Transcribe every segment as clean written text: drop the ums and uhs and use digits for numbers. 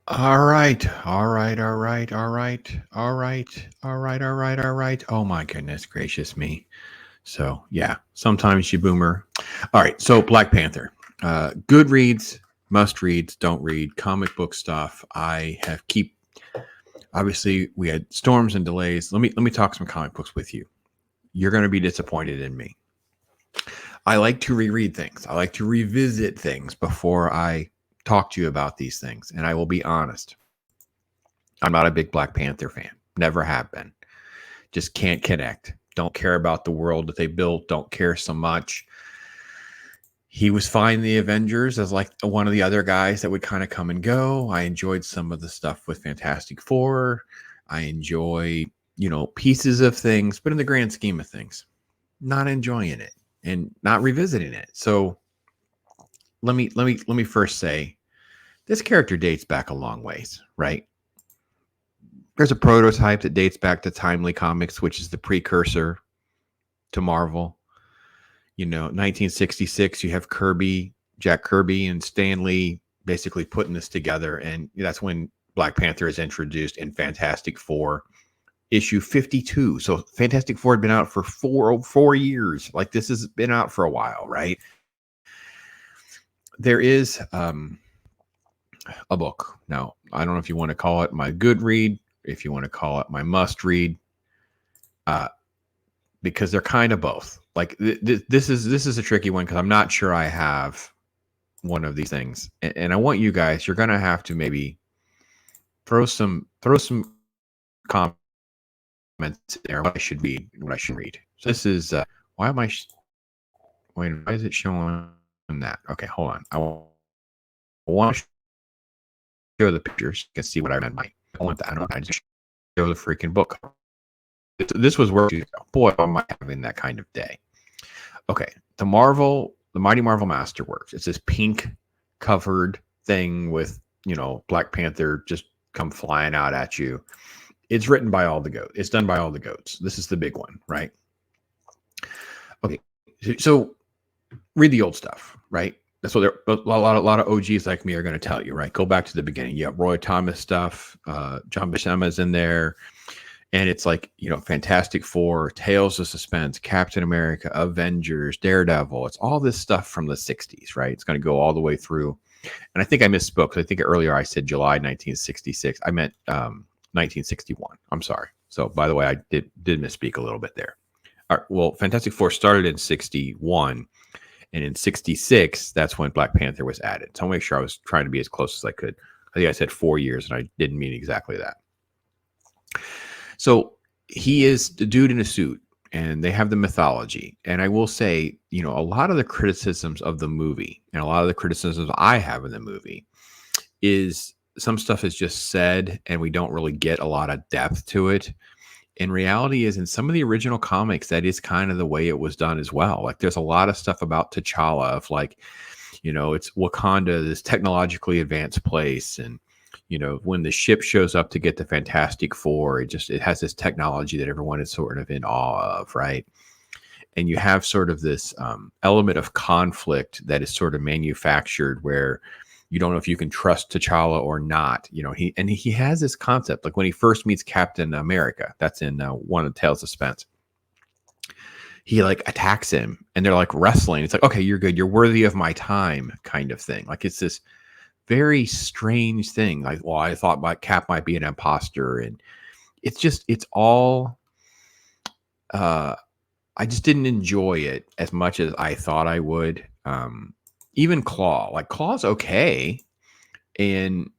All right, all right, all right, all right, all right, all right, all right, all right. Oh my goodness gracious me. So yeah, sometimes you boomer. All right, so Black Panther. Good reads, must reads, don't read, comic book stuff. I have keep obviously we had storms and delays. Let me talk some comic books with you. You're gonna be disappointed in me. I like to reread things. I like to revisit things before I talk to you about these things. And I will be honest. I'm not a big Black Panther fan. Never have been. Just can't connect. Don't care about the world that they built. Don't care so much. He was fine in the Avengers as like one of the other guys that would kind of come and go. I enjoyed some of the stuff with Fantastic Four. I enjoy, pieces of things, but in the grand scheme of things, not enjoying it and not revisiting it. So let me first say this character dates back a long ways, right? There's a prototype that dates back to Timely Comics, which is the precursor to Marvel. 1966, you have Jack Kirby, and Stan Lee basically putting this together. And that's when Black Panther is introduced in Fantastic Four, issue 52. So Fantastic Four had been out for four years. Like this has been out for a while, right? There is a book. Now, I don't know if you want to call it my good read, if you want to call it my must read, because they're kind of both. Like this is a tricky one because I'm not sure I have one of these things, and I want you guys. You're gonna have to maybe throw some comments there. What I should read, what I should read. So this is why am I? Wait, why is it showing that? Okay, hold on. I want to show the pictures. You can see what I meant. I want that. I don't. I just show the freaking book. This was where boy, am I having that kind of day. Okay, the Mighty Marvel Masterworks. It's this pink covered thing with Black Panther just come flying out at you. It's written by all the goats. It's done by all the goats. This is the big one, right? Okay, so read the old stuff, right? That's what a lot of OGs like me are going to tell you, right? Go back to the beginning. You have Roy Thomas stuff. John Buscema is in there. And it's like, Fantastic Four, Tales of Suspense, Captain America, Avengers, Daredevil. It's all this stuff from the 60s, right? It's going to go all the way through. And I think I misspoke. I think earlier I said July 1966. I meant 1961. I'm sorry. So, by the way, I did misspeak a little bit there. All right, well, Fantastic Four started in 61. And in 66, that's when Black Panther was added. So I'll make sure I was trying to be as close as I could. I think I said 4 years, and I didn't mean exactly that. So he is the dude in a suit, and they have the mythology. And I will say, a lot of the criticisms of the movie and a lot of the criticisms I have in the movie is some stuff is just said and we don't really get a lot of depth to it. In reality is in some of the original comics, that is kind of the way it was done as well. Like there's a lot of stuff about T'Challa of like, it's Wakanda, this technologically advanced place. And when the ship shows up to get the Fantastic Four, it has this technology that everyone is sort of in awe of, right? And you have sort of this element of conflict that is sort of manufactured where you don't know if you can trust T'Challa or not. He has this concept, like when he first meets Captain America, that's in one of the Tales of Suspense. He like attacks him and they're like wrestling. It's like, okay, you're good. You're worthy of my time kind of thing. Like it's this very strange thing. Like, well, I thought Cap might be an imposter, and it's all. I just didn't enjoy it as much as I thought I would. Even Klaw, like Klaw's okay, and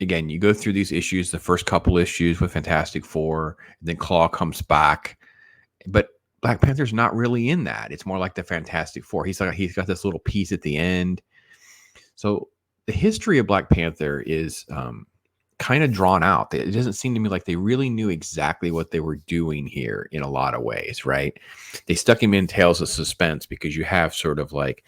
again, you go through these issues, the first couple issues with Fantastic Four, and then Klaw comes back, but Black Panther's not really in that. It's more like the Fantastic Four. He's got this little piece at the end. So the history of Black Panther is kind of drawn out. It doesn't seem to me like they really knew exactly what they were doing here in a lot of ways, right? They stuck him in Tales of Suspense because you have sort of like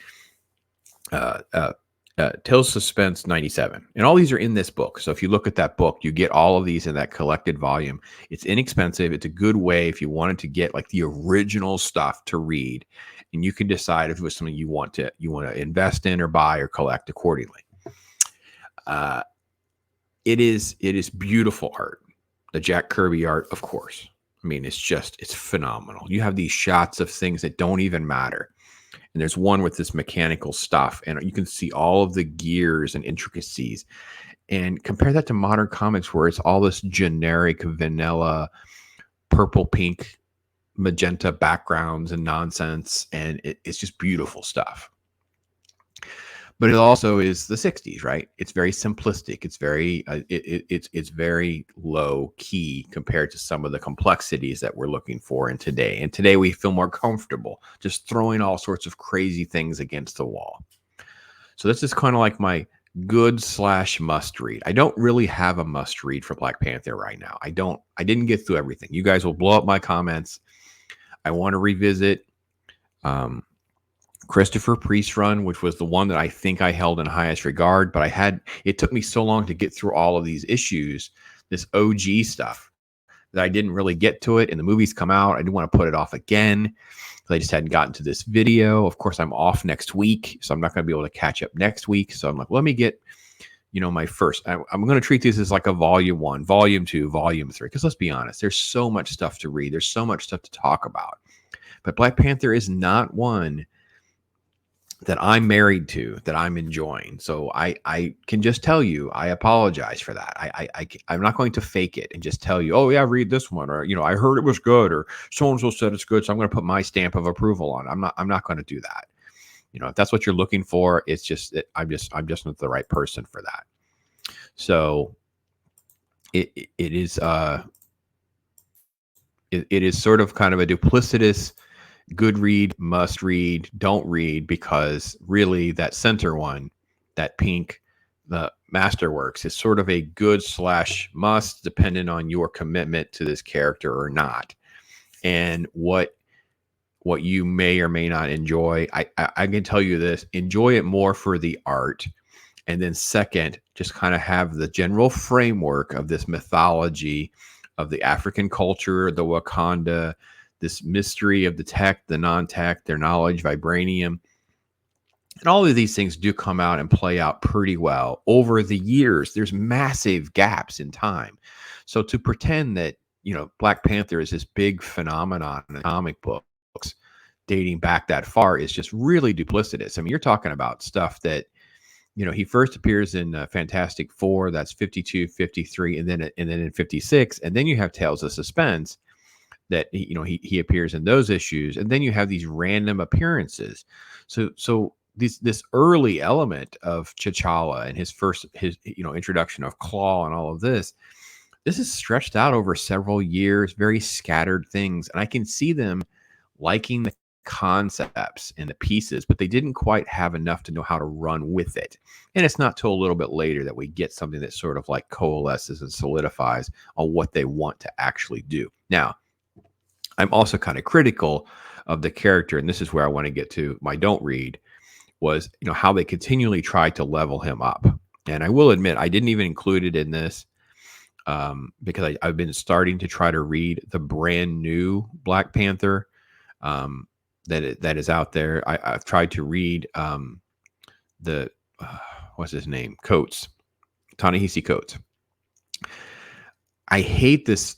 Tales of Suspense 97. And all these are in this book. So if you look at that book, you get all of these in that collected volume. It's inexpensive. It's a good way if you wanted to get like the original stuff to read. And you can decide if it was something you want to invest in or buy or collect accordingly. it is beautiful art. The Jack Kirby art, of course. I mean, it's phenomenal. You have these shots of things that don't even matter. And there's one with this mechanical stuff, and you can see all of the gears and intricacies. And compare that to modern comics where it's all this generic vanilla purple, pink, magenta backgrounds and nonsense. And it's just beautiful stuff. But it also is the 60s, right? It's very simplistic. It's very it's very low key compared to some of the complexities that we're looking for in today. And today we feel more comfortable just throwing all sorts of crazy things against the wall. So this is kind of like my good / must read. I don't really have a must read for Black Panther right now. I didn't get through everything. You guys will blow up my comments. I want to revisit Christopher Priest run, which was the one that I think I held in highest regard, but it took me so long to get through all of these issues, this OG stuff, that I didn't really get to it. And the movies come out. I didn't want to put it off again. I just hadn't gotten to this video. Of course, I'm off next week, so I'm not going to be able to catch up next week. So I'm like, let me get, my first. I'm going to treat this as like a volume 1, volume 2, volume 3. Because let's be honest, there's so much stuff to read. There's so much stuff to talk about. But Black Panther is not one that I'm married to, that I'm enjoying. So I can just tell you, I apologize for that. I'm not going to fake it and just tell you, oh yeah, read this one, or I heard it was good, or so-and-so said it's good, so I'm going to put my stamp of approval on it. I'm not going to do that. If that's what you're looking for, it's just I'm just not the right person for that. So it is sort of kind of a duplicitous good read, must read, don't read, because really that center one, that pink, the Masterworks, is sort of a good / must, depending on your commitment to this character or not, and what you may or may not enjoy. I can tell you this: enjoy it more for the art, and then second, just kind of have the general framework of this mythology of the African culture, the Wakanda, this mystery of the tech, the non-tech, their knowledge, vibranium. And all of these things do come out and play out pretty well over the years. There's massive gaps in time. So to pretend that, Black Panther is this big phenomenon in comic books dating back that far is just really duplicitous. I mean, you're talking about stuff that, he first appears in Fantastic Four, that's 52, 53, and then in 56. And then you have Tales of Suspense, that he appears in those issues, and then you have these random appearances. So this early element of T'Challa and his introduction of Klaw and all of this is stretched out over several years, very scattered things, and I can see them liking the concepts and the pieces, but they didn't quite have enough to know how to run with it. And it's not till a little bit later that we get something that sort of like coalesces and solidifies on what they want to actually do. Now, I'm also kind of critical of the character, and this is where I want to get to my don't read, was how they continually tried to level him up. And I will admit, I didn't even include it in this because I've been starting to try to read the brand new Black Panther that is out there. I've tried to read the what's his name, Coates, Ta-Nehisi Coates. I hate this.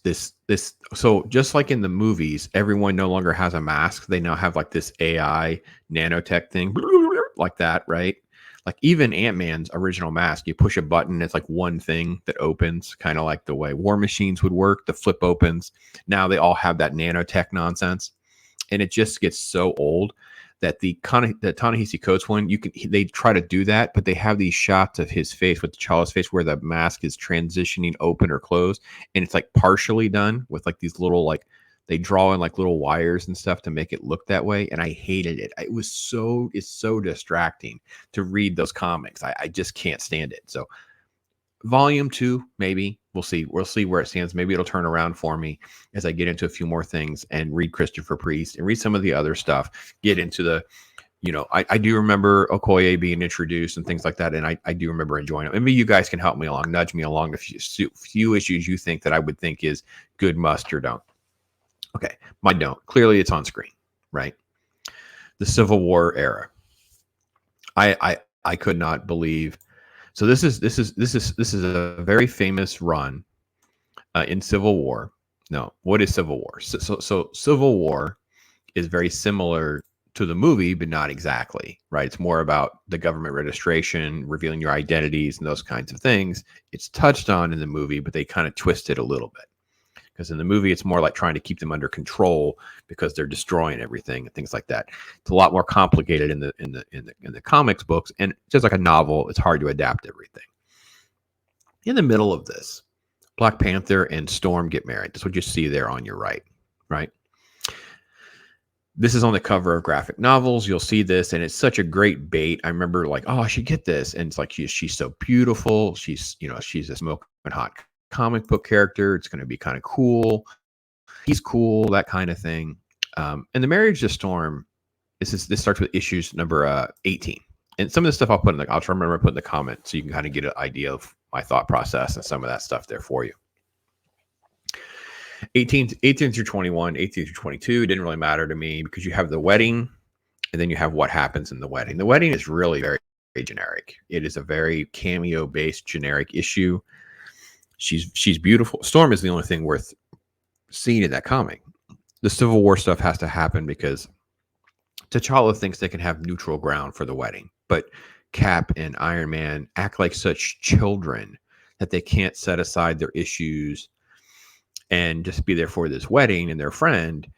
So just like in the movies, everyone no longer has a mask. They now have like this AI nanotech thing like that, right? Like even Ant-Man's original mask, you push a button, it's like one thing that opens, kind of like the way War Machines would work. The flip opens. Now they all have that nanotech nonsense, and it just gets so old that the Ta-Nehisi Coates one, they try to do that, but they have these shots of his face, with T'Challa's face, where the mask is transitioning open or closed, and it's like partially done with like these little, like they draw in like little wires and stuff to make it look that way, and I hated it. It's so distracting to read those comics. I just can't stand it. So volume 2, maybe we'll see where it stands. Maybe it'll turn around for me as I get into a few more things and read Christopher Priest and read some of the other stuff, get into the, I do remember Okoye being introduced and things like that. And I do remember enjoying it. Maybe you guys can help me along, nudge me along a few issues you think that I would think is good, must, or don't. Okay. My don't. Clearly it's on screen, right? The Civil War era. I could not believe. So this is a very famous run in Civil War. No, what is Civil War? So Civil War is very similar to the movie, but not exactly, right? It's more about the government registration, revealing your identities, and those kinds of things. It's touched on in the movie, but they kind of twist it a little bit. Because in the movie, it's more like trying to keep them under control because they're destroying everything and things like that. It's a lot more complicated in the comics books, and just like a novel, it's hard to adapt everything. In the middle of this, Black Panther and Storm get married. That's what you see there on your right, right? This is on the cover of graphic novels. You'll see this, and it's such a great bait. I remember like, oh, I should get this, and it's like she's so beautiful. She's a smoking hot comic book character. It's going to be kind of cool. He's cool, that kind of thing. And the marriage to Storm. This starts with issues number 18, and some of the stuff I'll put in I'll try to remember to put in the comment so you can kind of get an idea of my thought process and some of that stuff there for you. 18 through 21, 18 through 22 didn't really matter to me because you have the wedding and then you have what happens in the wedding. The wedding is really very, very generic. It is a very cameo-based generic issue. She's beautiful. Storm is the only thing worth seeing in that comic. The Civil War stuff has to happen because T'Challa thinks they can have neutral ground for the wedding, but Cap and Iron Man act like such children that they can't set aside their issues and just be there for this wedding and their friend.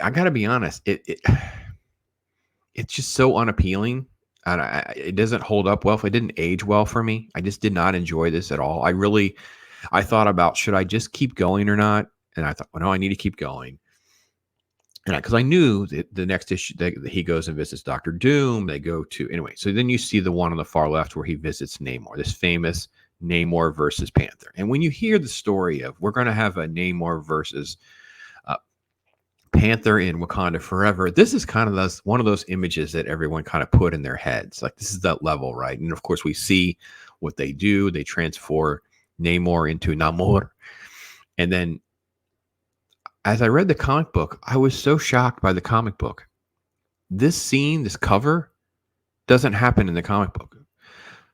I got to be honest, it's just so unappealing. And it doesn't hold up well. It didn't age well for me. I just did not enjoy this at all. I thought about, should I just keep going or not? And I thought, well, no, I need to keep going. And because I knew that the next issue, he goes and visits Dr. Doom. They go to, anyway. So then you see the one on the far left where he visits Namor, this famous Namor versus Panther. And when you hear the story of we're going to have a Namor versus Panther in Wakanda Forever, this is kind of one of those images that everyone kind of put in their heads. Like, this is that level, right? And of course, we see what they do. They transform Namor into Namor. And then as I read the comic book, I was so shocked by the comic book. This scene, this cover, doesn't happen in the comic book.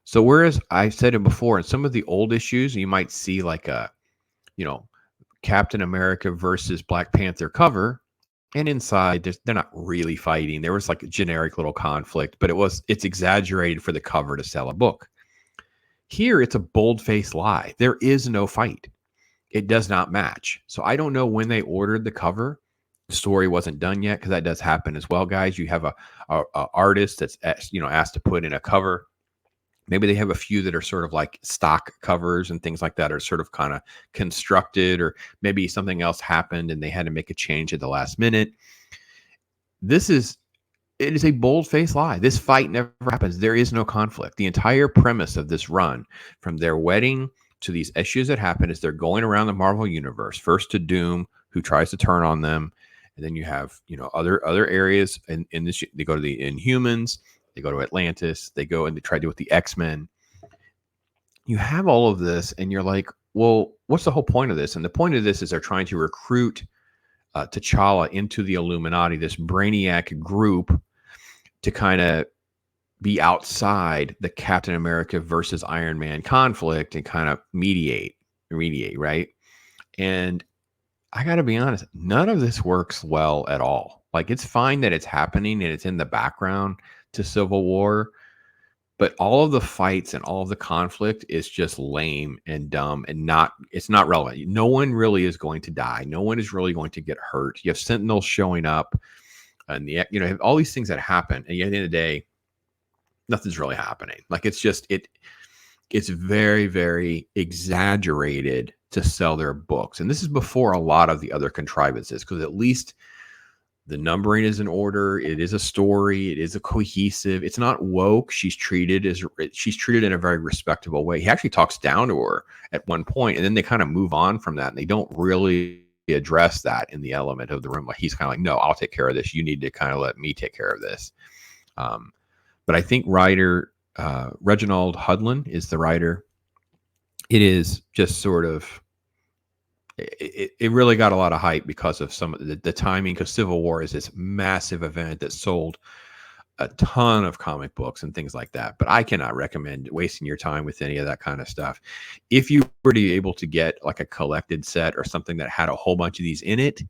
So whereas I said it before, in some of the old issues, you might see like a, Captain America versus Black Panther cover, and inside they're not really fighting. There was like a generic little conflict, but it's exaggerated for the cover to sell a book. Here, it's a bold-faced lie. There is no fight. It does not match. So I don't know when they ordered the cover. The story wasn't done yet, because that does happen as well, guys. You have a artist that's asked to put in a cover. Maybe they have a few that are sort of like stock covers and things like that are sort of kind of constructed, or maybe something else happened and they had to make a change at the last minute. It is a bold-faced lie. This fight never happens. There is no conflict. The entire premise of this run, from their wedding to these issues that happen, is they're going around the Marvel universe, first to Doom, who tries to turn on them, and then you have other areas in this. They go to the Inhumans. They go to Atlantis. They go and they try to do with the X-Men. You have all of this, and you're like, well, what's the whole point of this? And the point of this is they're trying to recruit T'Challa into the Illuminati, this brainiac group, to kind of be outside the Captain America versus Iron Man conflict and kind of mediate, right? And I got to be honest, none of this works well at all. Like, it's fine that it's happening and it's in the background to Civil War, but all of the fights and all of the conflict is just lame and dumb, and it's not relevant. No one really is going to die. No one is really going to get hurt. You have Sentinels showing up, and have all these things that happen, and yet at the end of the day, nothing's really happening. Like, it's very, very exaggerated to sell their books. And this is before a lot of the other contrivances, because at least the numbering is in order. It is a story. It is a cohesive. It's not woke. She's treated in a very respectable way. He actually talks down to her at one point, and then they kind of move on from that, and they don't really address that in the element of the room. Like, he's kind of like, no, I'll take care of this. You need to kind of let me take care of this. But I think writer Reginald Hudlin is the writer. It is just sort of, it really got a lot of hype because of some of the timing, because Civil War is this massive event that sold a ton of comic books and things like that, but I cannot recommend wasting your time with any of that kind of stuff. If you were to be able to get like a collected set or something that had a whole bunch of these in it,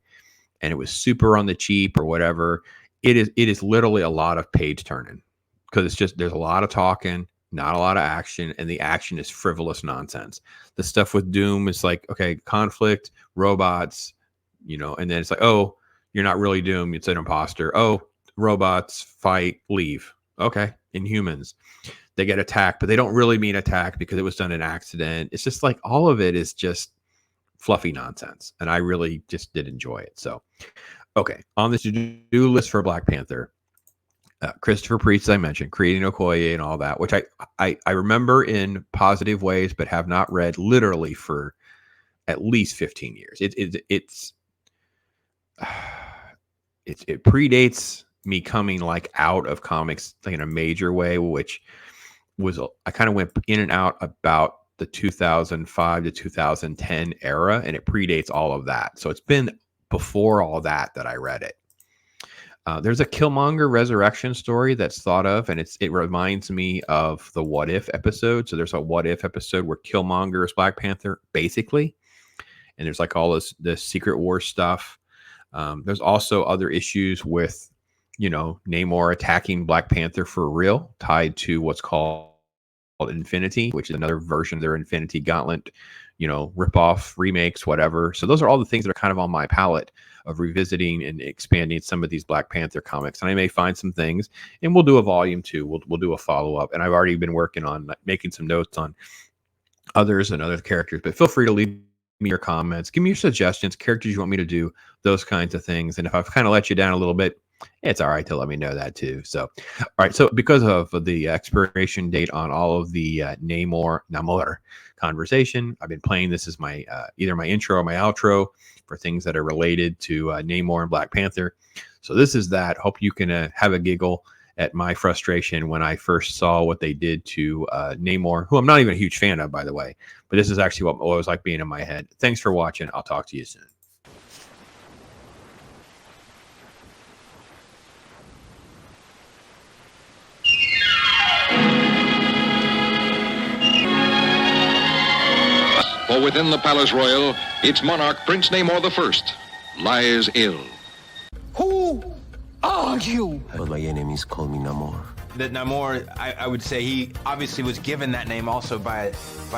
and it was super on the cheap or whatever, it is literally a lot of page turning, because it's just, there's a lot of talking, not a lot of action, and the action is frivolous nonsense. The stuff with Doom is like, okay, conflict, robots, and then it's like, oh, you're not really Doom, it's an imposter. Oh, robots fight, leave. Okay, Inhumans, they get attacked, but they don't really mean attack because it was done in accident. It's just like all of it is just fluffy nonsense, and I really just did enjoy it. So, okay, on this to-do list for Black Panther, Christopher Priest, as I mentioned, creating Okoye and all that, which I remember in positive ways, but have not read literally for at least 15 years. It predates me coming like out of comics like in a major way, which was, I kind of went in and out about the 2005 to 2010 era, and it predates all of that. So it's been before all that I read it. There's a Killmonger resurrection story that's thought of, and it reminds me of the What If episode. So there's a What If episode where Killmonger is Black Panther, basically, and there's like all this Secret War stuff. There's also other issues with, Namor attacking Black Panther for real, tied to what's called Infinity, which is another version of their Infinity Gauntlet, ripoff, remakes, whatever. So those are all the things that are kind of on my palette of revisiting and expanding some of these Black Panther comics. And I may find some things, and we'll do a volume 2. We'll do a follow-up. And I've already been working on making some notes on others and other characters, but feel free to leave me your comments, give me your suggestions, characters you want me to do, those kinds of things. And if I've kind of let you down a little bit, it's all right to let me know that too. So, all right. So because of the expiration date on all of the Namor conversation, I've been playing this as my either my intro or my outro for things that are related to Namor and Black Panther. So this is that. Hope you can have a giggle at my frustration when I first saw what they did to Namor, who I'm not even a huge fan of, by the way. But this is actually what it was like being in my head. Thanks for watching. I'll talk to you soon. For within the Palace Royal, its monarch, Prince Namor I, lies ill. Who are you? But my enemies call me Namor. That Namor, I would say he obviously was given that name also by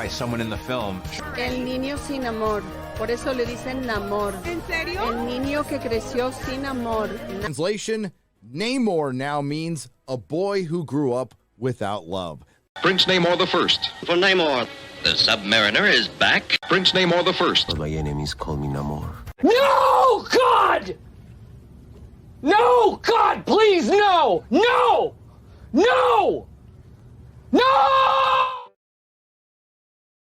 someone in the film. El niño sin amor. Por eso le dicen Namor. ¿En serio? El niño que creció sin amor. Translation, Namor now means a boy who grew up without love. Prince Namor I. For Namor, the Submariner is back. Prince Namor I. But my enemies call me Namor. No, God! No, God, please, no! No! No! No!